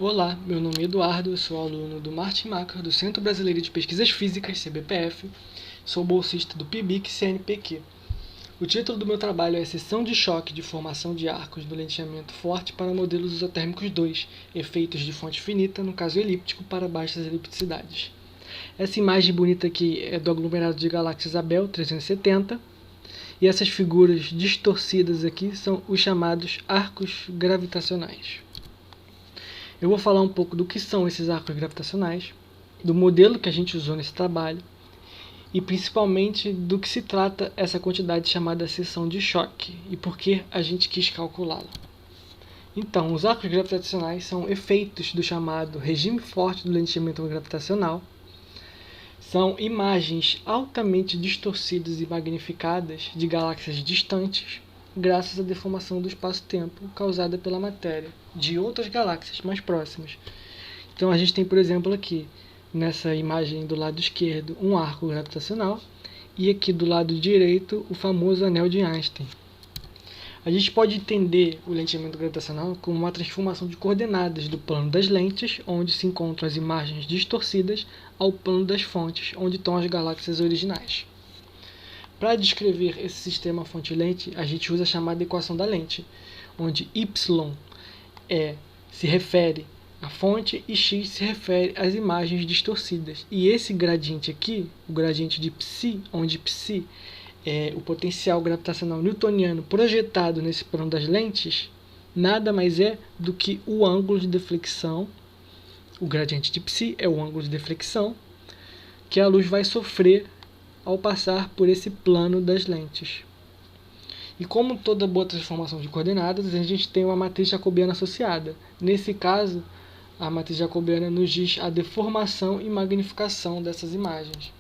Olá, meu nome é Eduardo, eu sou aluno do Martin Macker, do Centro Brasileiro de Pesquisas Físicas, CBPF, sou bolsista do PIBIC CNPq. O título do meu trabalho é Seção de Choque de Formação de Arcos do Lenteamento Forte para Modelos Isotérmicos 2, Efeitos de Fonte Finita, no caso elíptico, para baixas elipticidades. Essa imagem bonita aqui é do aglomerado de galáxias Abell 370, e essas figuras distorcidas aqui são os chamados arcos gravitacionais. Eu vou falar um pouco do que são esses arcos gravitacionais, do modelo que a gente usou nesse trabalho e principalmente do que se trata essa quantidade chamada seção de choque e por que a gente quis calculá-la. Então, os arcos gravitacionais são efeitos do chamado regime forte do lenteamento gravitacional. São imagens altamente distorcidas e magnificadas de galáxias distantes, graças à deformação do espaço-tempo causada pela matéria de outras galáxias mais próximas. Então a gente tem, por exemplo, aqui nessa imagem do lado esquerdo um arco gravitacional e aqui do lado direito o famoso anel de Einstein. A gente pode entender o lenteamento gravitacional como uma transformação de coordenadas do plano das lentes, onde se encontram as imagens distorcidas, ao plano das fontes, onde estão as galáxias originais. Para descrever esse sistema fonte-lente, a gente usa a chamada equação da lente, onde y se refere à fonte e x se refere às imagens distorcidas. E esse gradiente aqui, o gradiente de psi, onde psi é o potencial gravitacional newtoniano projetado nesse plano das lentes, nada mais é do que o ângulo de deflexão. O gradiente de psi é o ângulo de deflexão que a luz vai sofrer ao passar por esse plano das lentes. E como toda boa transformação de coordenadas, a gente tem uma matriz jacobiana associada. Nesse caso, a matriz jacobiana nos diz a deformação e magnificação dessas imagens.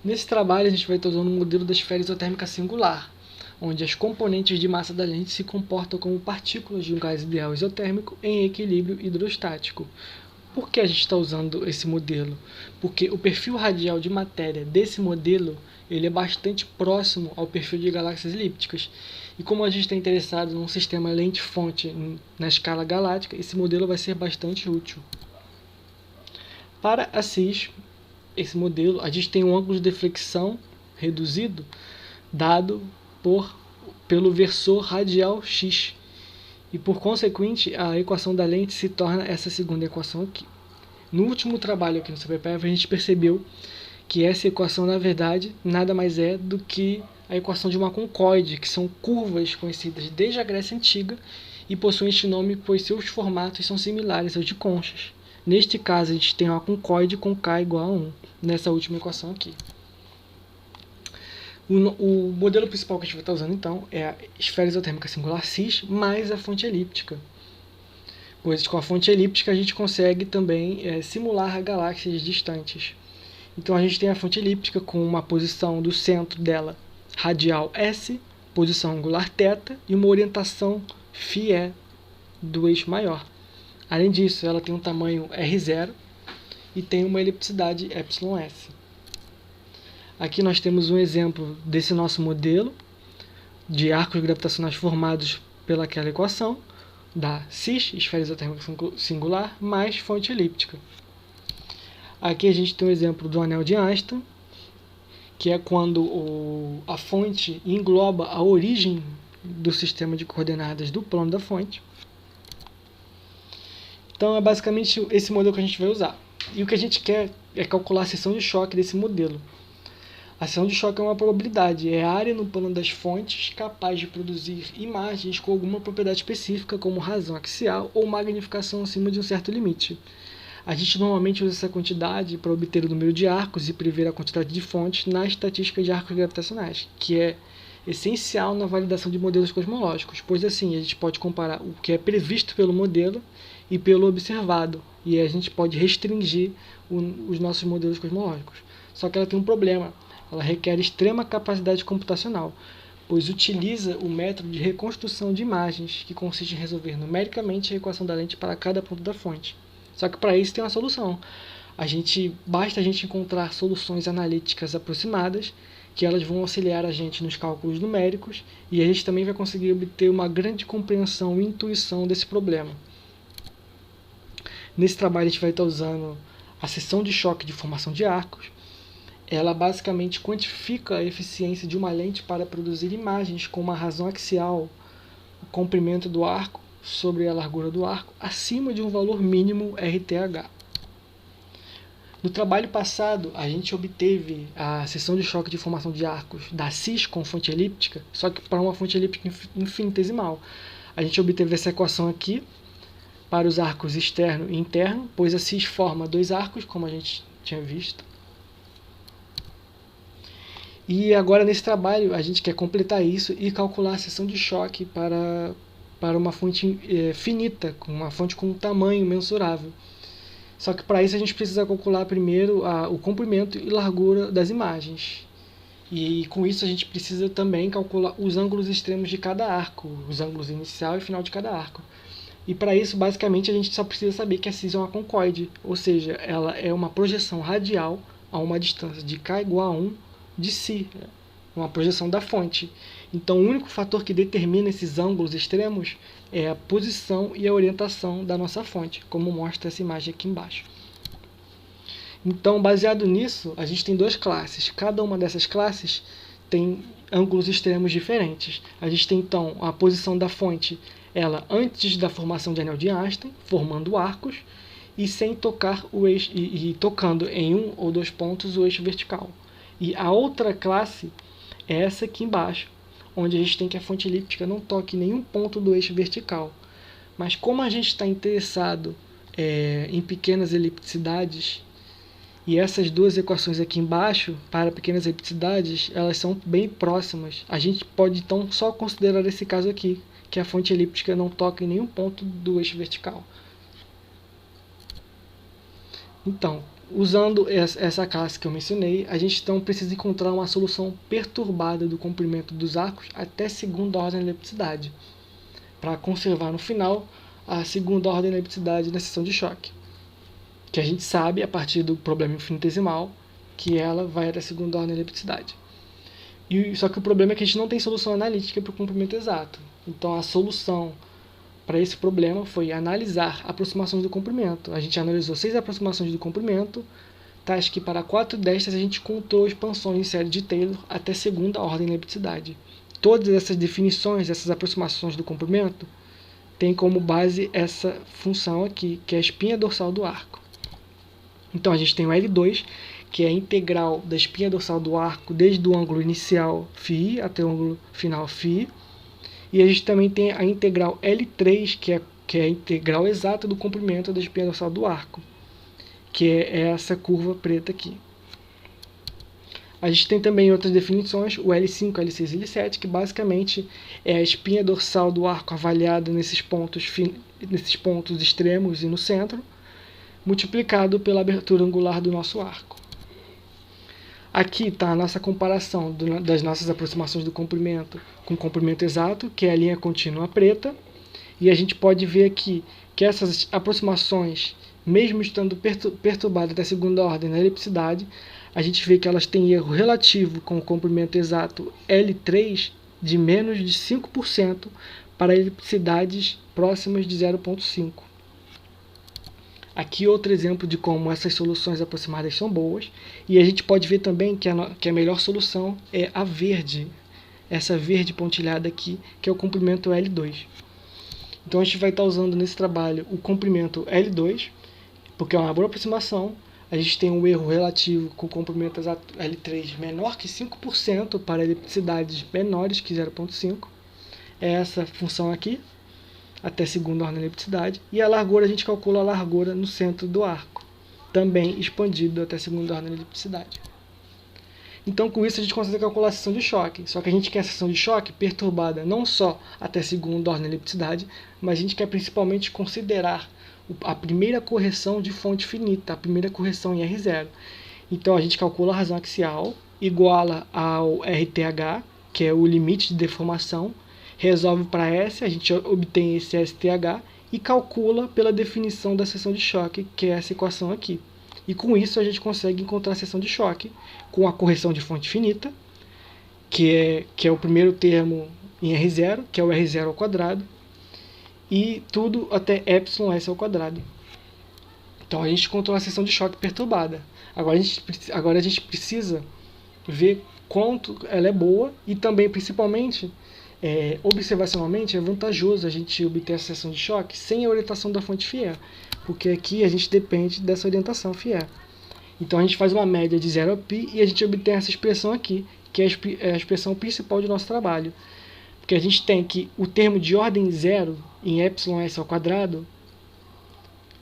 Nesse trabalho, a gente vai estar usando um modelo da esfera isotérmica singular, onde as componentes de massa da lente se comportam como partículas de um gás ideal isotérmico em equilíbrio hidrostático. Por que a gente está usando esse modelo? Porque o perfil radial de matéria desse modelo ele é bastante próximo ao perfil de galáxias elípticas. E como a gente está interessado num sistema lente-fonte na escala galáctica, esse modelo vai ser bastante útil. Para a CIS, esse modelo, a gente tem um ângulo de deflexão reduzido dado pelo versor radial x. E por consequente, a equação da lente se torna essa segunda equação aqui. No último trabalho aqui no CBPF, a gente percebeu que essa equação, na verdade, nada mais é do que a equação de uma concoide, que são curvas conhecidas desde a Grécia Antiga e possuem este nome pois seus formatos são similares aos de conchas. Neste caso, a gente tem uma concoide com K igual a 1, nessa última equação aqui. O modelo principal que a gente vai estar usando, então, é a esfera isotérmica singular CIS mais a fonte elíptica. Pois com a fonte elíptica a gente consegue também simular galáxias distantes. Então a gente tem a fonte elíptica com uma posição do centro dela radial S, posição angular θ e uma orientação φ do eixo maior. Além disso, ela tem um tamanho R0 e tem uma elipticidade εs. Aqui nós temos um exemplo desse nosso modelo de arcos gravitacionais formados pelaquela equação da CIS, esfera isotérmica singular, mais fonte elíptica. Aqui a gente tem um exemplo do anel de Einstein, que é quando a fonte engloba a origem do sistema de coordenadas do plano da fonte. Então é basicamente esse modelo que a gente vai usar. E o que a gente quer é calcular a seção de choque desse modelo. A seção de choque é uma probabilidade, é a área no plano das fontes capaz de produzir imagens com alguma propriedade específica, como razão axial ou magnificação acima de um certo limite. A gente normalmente usa essa quantidade para obter o número de arcos e prever a quantidade de fontes na estatística de arcos gravitacionais, que é essencial na validação de modelos cosmológicos, pois assim a gente pode comparar o que é previsto pelo modelo e pelo observado, e a gente pode restringir os nossos modelos cosmológicos. Só que ela tem um problema. Ela requer extrema capacidade computacional, pois utiliza o método de reconstrução de imagens, que consiste em resolver numericamente a equação da lente para cada ponto da fonte. Só que para isso tem uma solução. Basta a gente encontrar soluções analíticas aproximadas, que elas vão auxiliar a gente nos cálculos numéricos, e a gente também vai conseguir obter uma grande compreensão e intuição desse problema. Nesse trabalho a gente vai estar usando a seção de choque de formação de arcos. Ela basicamente quantifica a eficiência de uma lente para produzir imagens com uma razão axial, o comprimento do arco sobre a largura do arco, acima de um valor mínimo RTH. No trabalho passado, a gente obteve a seção de choque de formação de arcos da CIS com fonte elíptica, só que para uma fonte elíptica infinitesimal. A gente obteve essa equação aqui para os arcos externo e interno, pois a CIS forma dois arcos, como a gente tinha visto. E agora nesse trabalho a gente quer completar isso e calcular a seção de choque para uma fonte finita, com uma fonte com um tamanho mensurável. Só que para isso a gente precisa calcular primeiro o comprimento e largura das imagens. E com isso a gente precisa também calcular os ângulos extremos de cada arco, os ângulos inicial e final de cada arco. E para isso, basicamente, a gente só precisa saber que a CIS é uma concoide, ou seja, ela é uma projeção radial a uma distância de k igual a 1 de si, uma projeção da fonte. Então, o único fator que determina esses ângulos extremos é a posição e a orientação da nossa fonte, como mostra essa imagem aqui embaixo. Então, baseado nisso, a gente tem duas classes. Cada uma dessas classes tem ângulos extremos diferentes. A gente tem, então, a posição da fonte, ela antes da formação de anel de Einstein, formando arcos, e sem tocar o eixo, e tocando em um ou dois pontos o eixo vertical. E a outra classe é essa aqui embaixo, onde a gente tem que a fonte elíptica não toque nenhum ponto do eixo vertical. Mas como a gente está interessado em pequenas elipticidades, e essas duas equações aqui embaixo, para pequenas elipticidades, elas são bem próximas, a gente pode então só considerar esse caso aqui, que a fonte elíptica não toca em nenhum ponto do eixo vertical. Então, usando essa classe que eu mencionei, a gente então precisa encontrar uma solução perturbada do comprimento dos arcos até segunda ordem da elipticidade, para conservar no final a segunda ordem da elipticidade na seção de choque, que a gente sabe, a partir do problema infinitesimal, que ela vai até a segunda ordem da elipticidade. Só que o problema é que a gente não tem solução analítica para o comprimento exato. Então, a solução para esse problema foi analisar aproximações do comprimento. A gente analisou 6 aproximações do comprimento, tais que para 4 destas a gente contou expansões em série de Taylor até segunda ordem da elipticidade. Todas essas definições, essas aproximações do comprimento, têm como base essa função aqui, que é a espinha dorsal do arco. Então, a gente tem o L2, que é a integral da espinha dorsal do arco desde o ângulo inicial φ até o ângulo final φ. E a gente também tem a integral L3, que é a integral exata do comprimento da espinha dorsal do arco, que é essa curva preta aqui. A gente tem também outras definições, o L5, L6 e L7, que basicamente é a espinha dorsal do arco avaliada nesses pontos extremos e no centro, multiplicado pela abertura angular do nosso arco. Aqui está a nossa comparação das nossas aproximações do comprimento com o comprimento exato, que é a linha contínua preta. E a gente pode ver aqui que essas aproximações, mesmo estando perturbadas da segunda ordem na elipticidade, a gente vê que elas têm erro relativo com o comprimento exato L3 de menos de 5% para elipticidades próximas de 0,5. Aqui outro exemplo de como essas soluções aproximadas são boas. E a gente pode ver também que a melhor solução é a verde. Essa verde pontilhada aqui, que é o comprimento L2. Então a gente vai estar usando nesse trabalho o comprimento L2, porque é uma boa aproximação. A gente tem um erro relativo com o comprimento exato L3 menor que 5% para elipticidades menores que 0,5. É essa função aqui, até segunda ordem da elipticidade, e a largura a gente calcula a largura no centro do arco, também expandido até segunda ordem da elipticidade. Então, com isso, a gente consegue calcular a seção de choque, só que a gente quer a seção de choque perturbada não só até segunda ordem da elipticidade, mas a gente quer principalmente considerar a primeira correção de fonte finita, a primeira correção em R0. Então, a gente calcula a razão axial, iguala ao RTH, que é o limite de deformação, resolve para S, a gente obtém esse STH e calcula pela definição da seção de choque, que é essa equação aqui. E com isso a gente consegue encontrar a seção de choque com a correção de fonte finita, que é o primeiro termo em R0, que é o R0 ao quadrado, e tudo até εs ao quadrado. Então a gente encontrou a seção de choque perturbada. Agora a gente precisa ver quanto ela é boa e também, principalmente, observacionalmente, é vantajoso a gente obter a seção de choque sem a orientação da fonte FIE, porque aqui a gente depende dessa orientação FIE. Então a gente faz uma média de 0 a π e a gente obtém essa expressão aqui, que é a expressão principal do nosso trabalho. Porque a gente tem que o termo de ordem zero em ês ao quadrado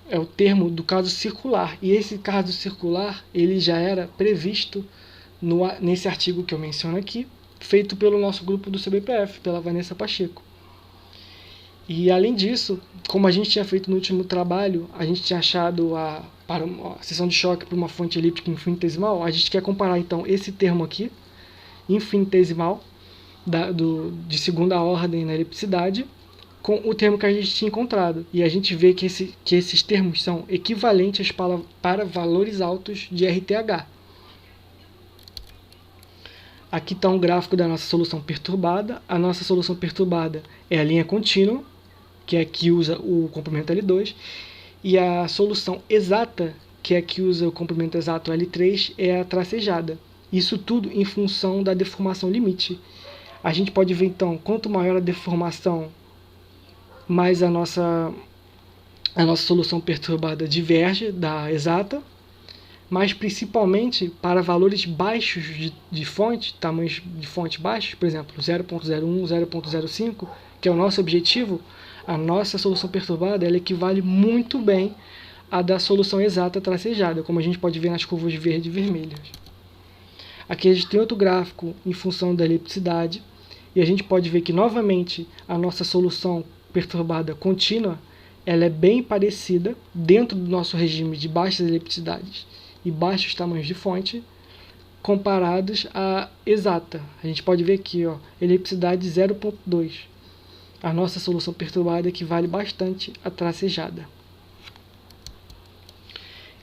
é o termo do caso circular. E esse caso circular ele já era previsto nesse artigo que eu menciono aqui, feito pelo nosso grupo do CBPF, pela Vanessa Pacheco. E além disso, como a gente tinha feito no último trabalho, a gente tinha achado para uma seção de choque para uma fonte elíptica infinitesimal, a gente quer comparar então esse termo aqui, infinitesimal, de segunda ordem na elipticidade, com o termo que a gente tinha encontrado. E a gente vê que esses termos são equivalentes para valores altos de RTH. Aqui está um gráfico da nossa solução perturbada. A nossa solução perturbada é a linha contínua, que é a que usa o comprimento L2. E a solução exata, que é a que usa o comprimento exato L3, é a tracejada. Isso tudo em função da deformação limite. A gente pode ver, então, quanto maior a deformação, mais a nossa solução perturbada diverge da exata, mas principalmente para valores baixos de fonte, tamanhos de fonte baixos, por exemplo, 0.01, 0.05, que é o nosso objetivo, a nossa solução perturbada ela equivale muito bem à da solução exata tracejada, como a gente pode ver nas curvas verde e vermelhas. Aqui a gente tem outro gráfico em função da elipticidade, e a gente pode ver que, novamente, a nossa solução perturbada contínua ela é bem parecida dentro do nosso regime de baixas elipticidades e baixos tamanhos de fonte, comparados à exata. A gente pode ver aqui, ó, elipticidade 0.2. A nossa solução perturbada equivale bastante à tracejada.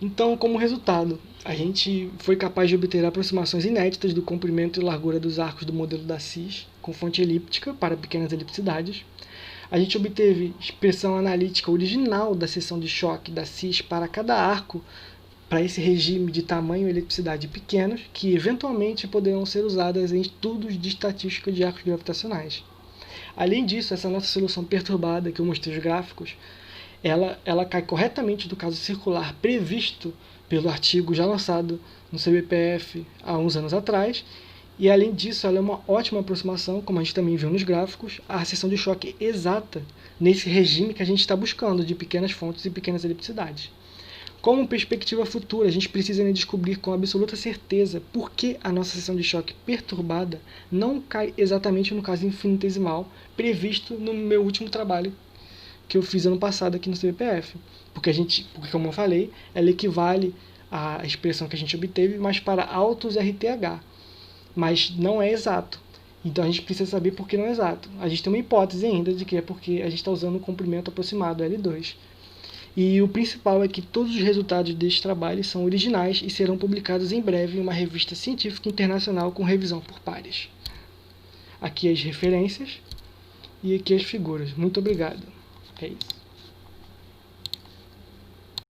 Então, como resultado, a gente foi capaz de obter aproximações inéditas do comprimento e largura dos arcos do modelo da CIS com fonte elíptica para pequenas elipticidades. A gente obteve expressão analítica original da seção de choque da CIS para cada arco para esse regime de tamanho e elipticidade pequenos, que eventualmente poderão ser usadas em estudos de estatística de arcos gravitacionais. Além disso, essa nossa solução perturbada, que eu mostrei os gráficos, ela cai corretamente do caso circular previsto pelo artigo já lançado no CBPF há uns anos atrás, e além disso ela é uma ótima aproximação, como a gente também viu nos gráficos, à seção de choque exata nesse regime que a gente está buscando de pequenas fontes e pequenas elipticidades. Como perspectiva futura, a gente precisa descobrir com absoluta certeza por que a nossa seção de choque perturbada não cai exatamente no caso infinitesimal previsto no meu último trabalho que eu fiz ano passado aqui no CBPF. Porque, como eu falei, ela equivale à expressão que a gente obteve, mas para altos RTH. Mas não é exato. Então a gente precisa saber por que não é exato. A gente tem uma hipótese ainda de que é porque a gente está usando um comprimento aproximado L2. E o principal é que todos os resultados deste trabalho são originais e serão publicados em breve em uma revista científica internacional com revisão por pares. Aqui as referências e aqui as figuras. Muito obrigado. É isso.